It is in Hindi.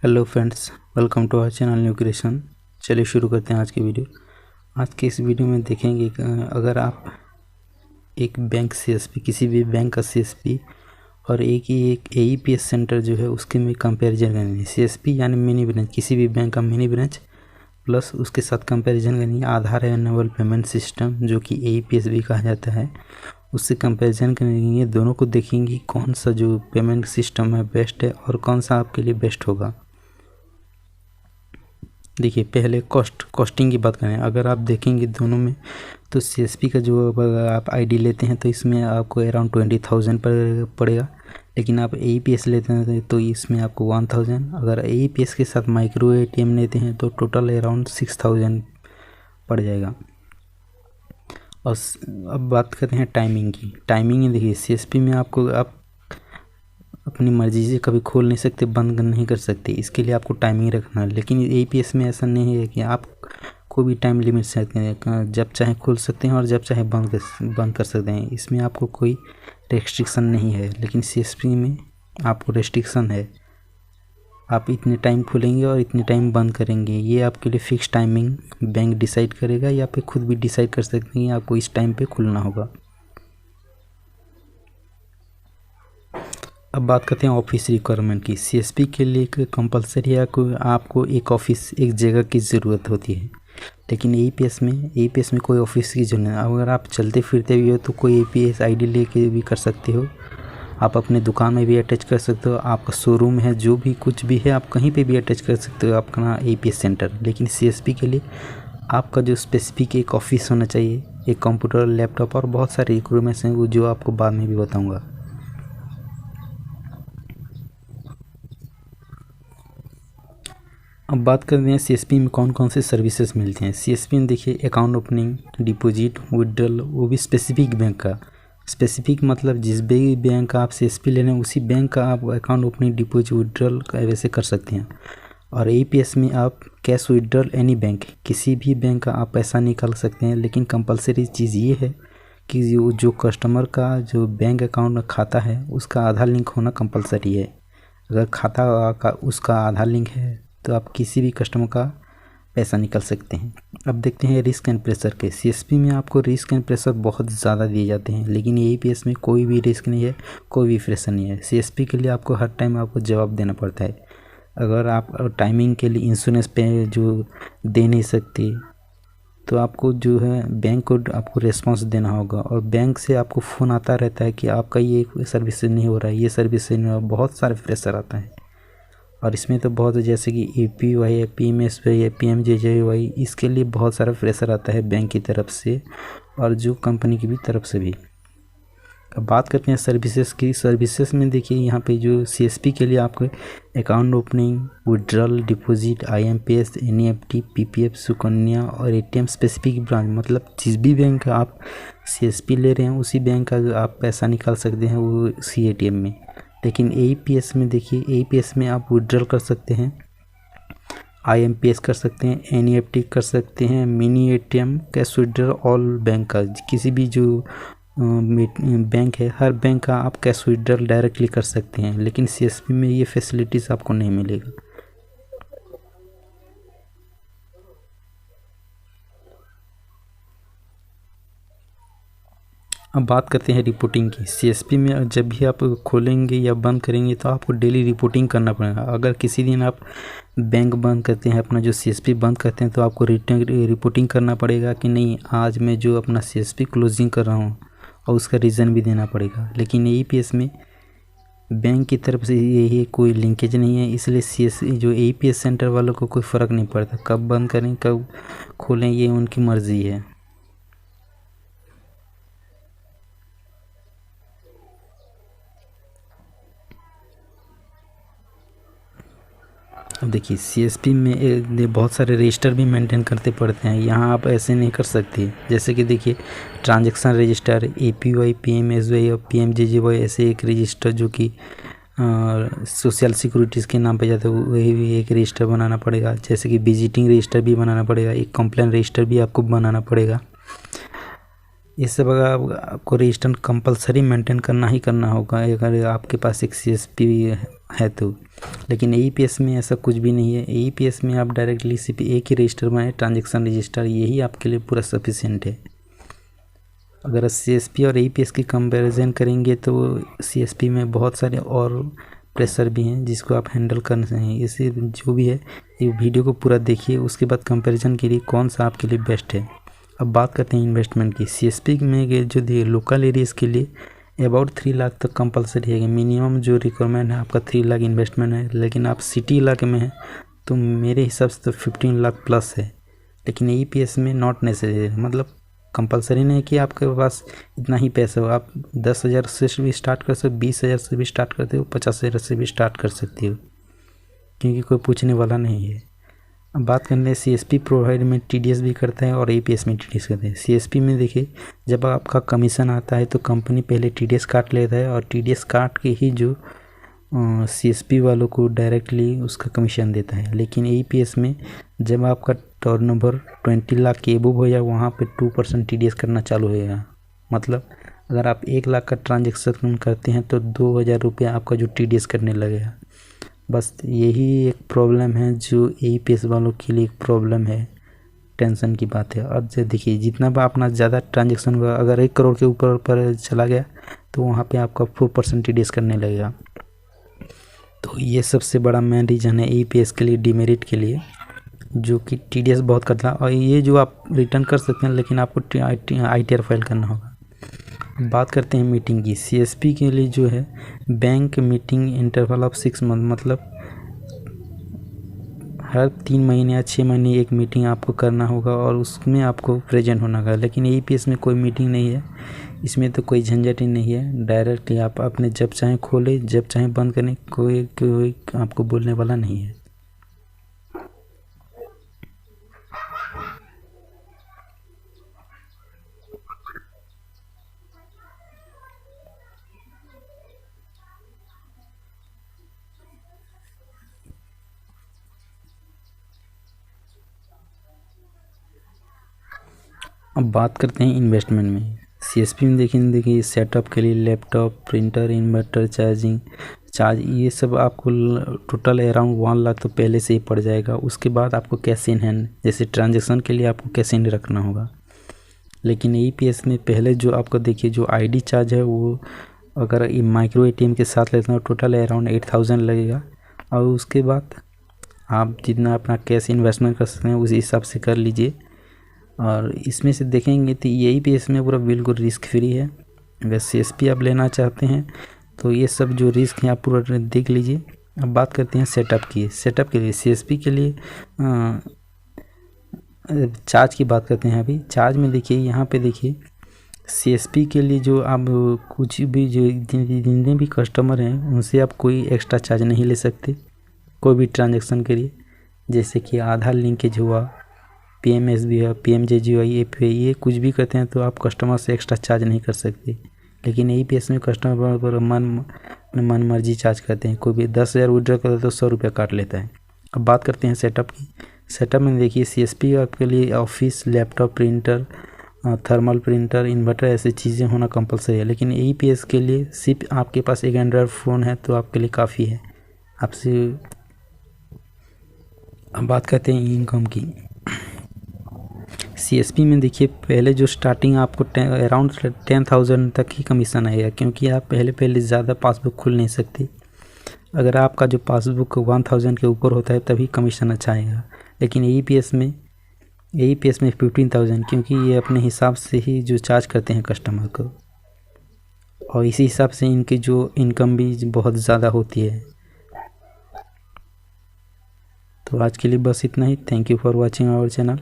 Hello friends, welcome to our channel New Creation. चलिए शुरू करते हैं आज की वीडियो। आज के इस वीडियो में देखेंगे कि अगर आप एक बैंक सीएसपी, किसी भी बैंक का सीएसपी और एक एईपीएस सेंटर जो है उसके में कंपैरिजन करनी है। सीएसपी यानी मिनी ब्रांच, किसी भी बैंक का मिनी ब्रांच प्लस उसके साथ कंपैरिजन करनी है। आधार एनेबल पेमेंट सिस्टम जो कि एईपीएस भी कहा जाता है, उससे कंपैरिजन करेंगे। दोनों को देखेंगे कौन सा जो पेमेंट सिस्टम है बेस्ट है और कौन सा आपके लिए बेस्ट होगा। देखिए, पहले कॉस्टिंग की बात करें। अगर आप देखेंगे दोनों में तो सीएसपी का जो अगर आप आईडी लेते हैं तो इसमें आपको अराउंड 20,000 पर पड़ेगा, लेकिन आप एईपीएस लेते हैं तो इसमें आपको 1,000। अगर एईपीएस के साथ माइक्रो एटीएम लेते हैं तो टोटल अराउंड 6,000 पड़ जाएगा। और अब बात करते हैं टाइमिंग की। टाइमिंग देखिए, सीएसपी में आपको आप अपनी मर्ज़ी से कभी खोल नहीं सकते, बंद नहीं कर सकते, इसके लिए आपको टाइमिंग रखना है। लेकिन एईपीएस में ऐसा नहीं है कि आप कोई भी टाइम लिमिट सकते हैं, जब चाहे खोल सकते हैं और जब चाहे बंद कर सकते हैं। इसमें आपको कोई रेस्ट्रिक्शन नहीं है, लेकिन सीएसपी में आपको रेस्ट्रिक्शन है। आप इतने टाइम खोलेंगे और इतने टाइम बंद करेंगे, ये आपके लिए फिक्स टाइमिंग बैंक डिसाइड करेगा, या फिर खुद भी डिसाइड कर सकते हैं आपको इस टाइम पे खुलना होगा। अब बात करते हैं ऑफिस रिक्वायरमेंट की। सीएसपी के लिए कंपलसरी है आपको एक ऑफिस, एक जगह की ज़रूरत होती है, लेकिन एईपीएस में कोई ऑफिस की जरूरत नहीं। अगर आप चलते फिरते भी हो तो कोई एईपीएस आईडी लेके भी कर सकते हो। आप अपने दुकान में भी अटैच कर सकते हो, आपका शोरूम है, जो भी कुछ भी है आप कहीं पे भी अटैच कर सकते हो अपना एईपीएस सेंटर। लेकिन सीएसपी के लिए आपका जो स्पेसिफिक एक ऑफिस होना चाहिए, एक कंप्यूटर, लैपटॉप और बहुत सारे रिक्वायरमेंट्स हैं जो आपको बाद में भी बताऊँगा। अब बात करते हैं सीएसपी में कौन कौन से सर्विसेज मिलते हैं। सीएसपी में देखिए, अकाउंट ओपनिंग, डिपॉजिट, विड्रॉल, वो भी स्पेसिफिक बैंक का। स्पेसिफिक मतलब जिस भी बैंक का आप सीएसपी ले रहे हैं उसी बैंक का आप अकाउंट ओपनिंग, डिपॉजिट, विड्रॉल वैसे कर सकते हैं। और एईपीएस में आप कैश विड्रॉल एनी बैंक, किसी भी बैंक का आप पैसा निकाल सकते हैं। लेकिन कंपलसरी चीज़ ये है कि जो कस्टमर का जो बैंक अकाउंट में खाता है उसका आधार लिंक होना कंपलसरी है। अगर खाता का उसका आधार लिंक है तो आप किसी भी कस्टमर का पैसा निकाल सकते हैं। अब देखते हैं रिस्क एंड प्रेशर के। सीएसपी में आपको रिस्क एंड प्रेशर बहुत ज़्यादा दिए जाते हैं, लेकिन एईपीएस में कोई भी रिस्क नहीं है, कोई भी प्रेशर नहीं है। सीएसपी के लिए आपको हर टाइम आपको जवाब देना पड़ता है। अगर आप टाइमिंग के लिए इंश्योरेंस पे जो दे नहीं सकते तो आपको जो है बैंक को आपको रेस्पॉन्स देना होगा, और बैंक से आपको फ़ोन आता रहता है कि आपका ये सर्विस नहीं हो रहा है, ये सर्विस नहीं हो रहा है, बहुत सारे प्रेशर आता है। और इसमें तो बहुत, जैसे कि एपीवाई है, पीएमएसवाई है, पीएमजेजेवाई, इसके लिए बहुत सारा प्रेशर आता है बैंक की तरफ से और जो कंपनी की भी तरफ से भी। अब बात करते हैं सर्विसेज की। सर्विसेज में देखिए, यहाँ पे जो सीएसपी के लिए आपको account opening, withdrawal, deposit, IMPS, NEFT, PPF, Sukanya और एटीएम स्पेसिफिक ब्रांच, मतलब जिस भी बैंक का आप सीएसपी ले रहे हैं उसी बैंक का आप पैसा निकाल सकते हैं वो उसी एटीएम में। लेकिन एईपीएस में देखिए, एईपीएस में आप विड्रॉल कर सकते हैं, आईएमपीएस कर सकते हैं, एनईएफटी कर सकते हैं, mini ATM, cash withdrawal, all bank का किसी भी जो बैंक है हर बैंक का आप कैश विड्रॉल डायरेक्टली कर सकते हैं। लेकिन सीएसपी में ये फैसिलिटीज़ आपको नहीं मिलेगा। अब बात करते हैं रिपोर्टिंग की। सीएसपी में जब भी आप खोलेंगे या बंद करेंगे तो आपको डेली रिपोर्टिंग करना पड़ेगा। अगर किसी दिन आप बैंक बंद करते हैं, अपना जो सीएसपी बंद करते हैं, तो आपको रिपोर्टिंग करना पड़ेगा कि नहीं, आज मैं जो अपना सीएसपी क्लोजिंग कर रहा हूँ, और उसका रीज़न भी देना पड़ेगा। लेकिन एईपीएस में बैंक की तरफ से ये कोई लिंकेज नहीं है, इसलिए सीएसपी जो एईपीएस सेंटर वालों को कोई फ़र्क नहीं पड़ता, कब बंद करें कब खोलें ये उनकी मर्ज़ी है। अब देखिए, सीएसपी में बहुत सारे रजिस्टर भी मेंटेन करते पड़ते हैं। यहाँ आप ऐसे नहीं कर सकते। जैसे कि देखिए, ट्रांजैक्शन रजिस्टर, एपीवाई, पीएमएसवाई और पीएमजेजेवाई, ऐसे एक रजिस्टर जो कि सोशल सिक्योरिटीज़ के नाम पे जाता है, वही भी एक रजिस्टर बनाना पड़ेगा। जैसे कि विजिटिंग रजिस्टर भी बनाना पड़ेगा, एक कंप्लेन रजिस्टर भी आपको बनाना पड़ेगा। ये सब अगर आपको रजिस्टर कंपलसरी मेंटेन करना ही करना होगा अगर आपके पास एक CSP है तो। लेकिन AEPS में ऐसा कुछ भी नहीं है। AEPS में आप डायरेक्टली सिर्फ एक ही रजिस्टर बनाए, ट्रांजेक्शन रजिस्टर, यही आपके लिए पूरा सफिशिएंट है। अगर CSP और AEPS की कंपैरिजन करेंगे तो CSP में बहुत सारे और प्रेशर भी हैं जिसको आप हैंडल करना चाहिए। इसे जो भी है ये वीडियो को पूरा देखिए, उसके बाद कंपैरिजन के लिए कौन सा आपके लिए बेस्ट है। अब बात करते हैं इन्वेस्टमेंट की। CSP में जो लोकल एरियाज़ के लिए अबाउट 3 लाख तक कंपलसरी है। मिनिमम जो रिक्वायरमेंट है आपका 3 लाख इन्वेस्टमेंट है। लेकिन आप सिटी इलाके में है तो मेरे हिसाब से तो 15 लाख प्लस है। लेकिन AEPS में नॉट नेसेसरी, मतलब कंपलसरी नहीं है कि आपके पास इतना ही पैसा हो। आप 10,000 से भी स्टार्ट कर सकते हो, 20,000 से भी स्टार्ट करते हो, 50,000 से भी स्टार्ट कर सकते हो, क्योंकि कोई पूछने वाला नहीं है। अब बात करते हैं CSP प्रोवाइड में TDS भी करता है और AEPS में TDS करते हैं। CSP में देखिए जब आपका कमीशन आता है तो कंपनी पहले TDS काट लेता है और TDS काट के ही जो CSP वालों को डायरेक्टली उसका कमीशन देता है। लेकिन AEPS में जब आपका टर्नओवर 20 लाख के एबव हो जाए वहाँ पे 2% TDS करना चालू होगा। मतलब अगर आप 1 लाख का ट्रांजेक्शन करते हैं तो 2,000 रुपये आपका जो TDS करने लगेगा। बस यही एक प्रॉब्लम है जो AEPS वालों के लिए एक प्रॉब्लम है, टेंशन की बात है। अब देखिए जितना भी अपना ज़्यादा ट्रांजेक्शन होगा, अगर 1 करोड़ के ऊपर पर चला गया तो वहाँ पे आपका 4% TDS करने लगेगा। तो ये सबसे बड़ा मेन रीज़न है AEPS के लिए डिमेरिट के लिए, जो कि TDS बहुत करता है। और ये जो आप रिटर्न कर सकते हैं लेकिन आपको ITR फाइल करना होगा। बात करते हैं मीटिंग की। CSP के लिए जो है bank meeting interval of 6 month, मतलब हर 3 महीने या 6 महीने एक मीटिंग आपको करना होगा और उसमें आपको प्रेजेंट होना होगा। लेकिन AEPS में कोई मीटिंग नहीं है, इसमें तो कोई झंझट ही नहीं है। डायरेक्टली आप अपने जब चाहें खोलें जब चाहें बंद करें, कोई आपको बोलने वाला नहीं है। अब बात करते हैं इन्वेस्टमेंट में। CSP में देखिए सेटअप के लिए लैपटॉप, प्रिंटर, इन्वर्टर, चार्ज ये सब आपको टोटल अराउंड 1 लाख तो पहले से ही पड़ जाएगा। उसके बाद आपको कैश इन हैंड, जैसे ट्रांजेक्शन के लिए आपको कैश इन रखना होगा। लेकिन AEPS में पहले जो आपको देखिए जो ID चार्ज है वो अगर माइक्रो ATM के साथ लेते हैं टोटल अराउंड 8,000 लगेगा। और उसके बाद आप जितना अपना कैश इन्वेस्टमेंट कर सकते हैं उस हिसाब से कर लीजिए। और इसमें से देखेंगे तो AEPS में पूरा बिल्कुल रिस्क फ्री है। अगर CSP आप लेना चाहते हैं तो ये सब जो रिस्क है आप पूरा देख लीजिए। अब बात करते हैं सेटअप की। सेटअप के लिए CSP के लिए चार्ज की बात करते हैं। अभी चार्ज में देखिए यहाँ पे देखिए CSP के लिए जो आप कुछ भी जो जितने भी कस्टमर हैं उनसे आप कोई एक्स्ट्रा चार्ज नहीं ले सकते कोई भी ट्रांजेक्शन के लिए। जैसे कि आधार लिंकेज हुआ, PMSB है, PMJJY, API, ये कुछ भी करते हैं तो आप कस्टमर से एक्स्ट्रा चार्ज नहीं कर सकते। लेकिन AEPS में कस्टमर पर मन मर्जी चार्ज करते हैं। कोई भी 10,000 विड्रॉ करता है तो 100 रुपया काट लेता है। अब बात करते हैं सेटअप की। सेटअप में देखिए CSP आपके लिए office, laptop, printer, thermal printer, inverter ऐसी चीज़ें होना कंपलसरी है। लेकिन AEPS के लिए सिर्फ आपके पास एक एंड्रॉयड फ़ोन है तो आपके लिए काफ़ी है। आपसे अब बात करते हैं इनकम की। CSP में देखिए पहले जो स्टार्टिंग आपको अराउंड 10,000 तक ही कमीशन आएगा, क्योंकि आप पहले ज़्यादा पासबुक खोल नहीं सकते। अगर आपका जो पासबुक 1,000 के ऊपर होता है तभी कमीशन अच्छा आएगा। लेकिन AEPS में 15,000, क्योंकि ये अपने हिसाब से ही जो चार्ज करते हैं कस्टमर को, और इसी हिसाब से इनकी जो इनकम भी बहुत ज़्यादा होती है। तो आज के लिए बस इतना ही। Thank you for watching our channel.